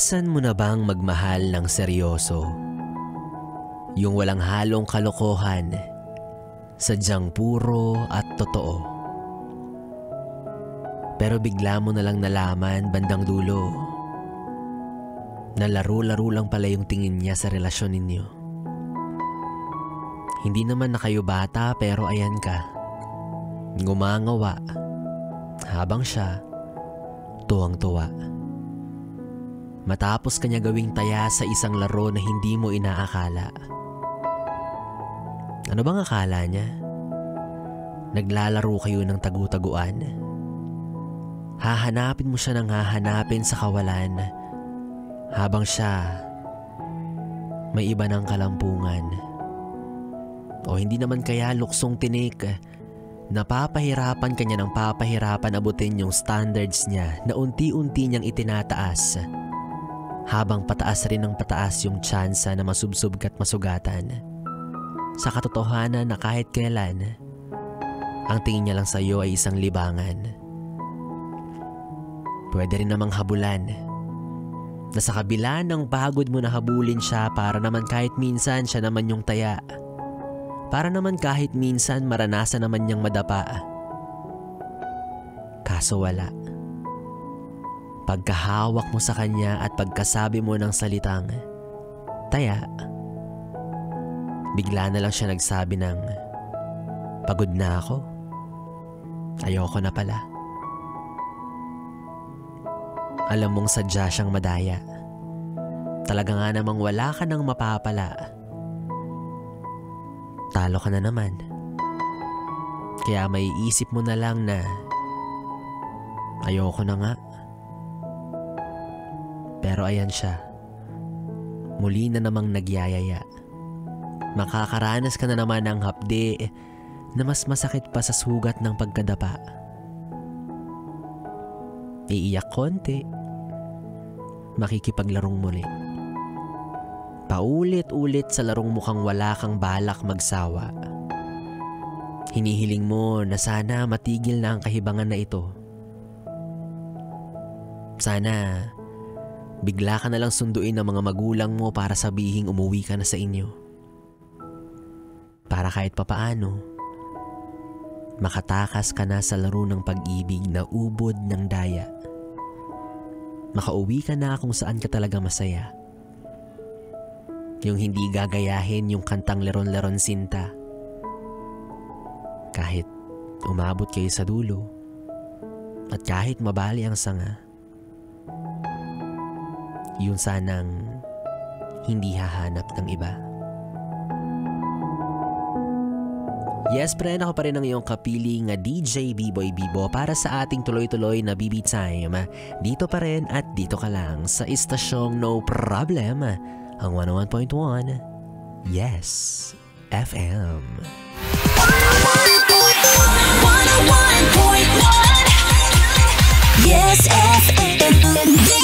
Naranasan mo na bang magmahal ng seryoso? Yung walang halong kalokohan, sadyang puro at totoo. Pero bigla mo na lang nalaman bandang dulo na laro-laro lang pala yung tingin niya sa relasyon ninyo. Hindi naman na kayo bata pero ayan ka, ngumangawa habang siya tuwang-tuwa. Matapos kanya gawing taya sa isang laro na hindi mo inaakala. Ano bang akala niya? Naglalaro kayo ng tagu-taguan? Hahanapin mo siya ng hahanapin sa kawalan habang siya may iba ng kalampungan. O hindi naman kaya luksong tinik, napapahirapan kanya ng papahirapan abutin yung standards niya na unti-unti niyang itinataas, habang pataas rin ng pataas yung tsansa na masubsob at masugatan. Sa katotohanan na kahit kailan, ang tingin niya lang sa iyo ay isang libangan. Pwede rin namang habulan, na sa kabila ng pagod mo na habulin siya para naman kahit minsan siya naman yung taya. Para naman kahit minsan maranasan naman niyang madapa. Kaso wala. Pagkahawak mo sa kanya at pagkasabi mo ng salitang taya, bigla na lang siya nagsabi ng pagod na ako. Ayoko na pala. Alam mong sadya siyang madaya. Talaga nga namang wala ka nang mapapala. Talo ka na naman. Kaya may isip mo na lang na ayoko na nga. Pero ayan siya, muli na namang nagyayaya. Makakaranas ka na naman ng hapde na mas masakit pa sa sugat ng pagkadapa. Iiyak konti, makikipaglarong muli. Paulit-ulit sa larong mukhang wala kang balak magsawa. Hinihiling mo na sana matigil na ang kahibangan na ito. Sana bigla ka na lang sunduin ng mga magulang mo para sabihing umuwi ka na sa inyo. Para kahit papaano, makatakas ka na sa laro ng pag-ibig na ubod ng daya. Makauwi ka na kung saan ka talaga masaya. Yung hindi gagayahin yung kantang Leron-Leron Sinta. Kahit umabot kayo sa dulo at kahit mabali ang sanga, yun sanang hindi hahanap ng iba. Yes, friend, ako pa rin ang iyong kapiling DJ B-Boy Bibo para sa ating tuloy-tuloy na BB Time. Dito pa rin at dito ka lang sa istasyong No Problem, ang 101.1 Yes FM. 101.1 Yes FM.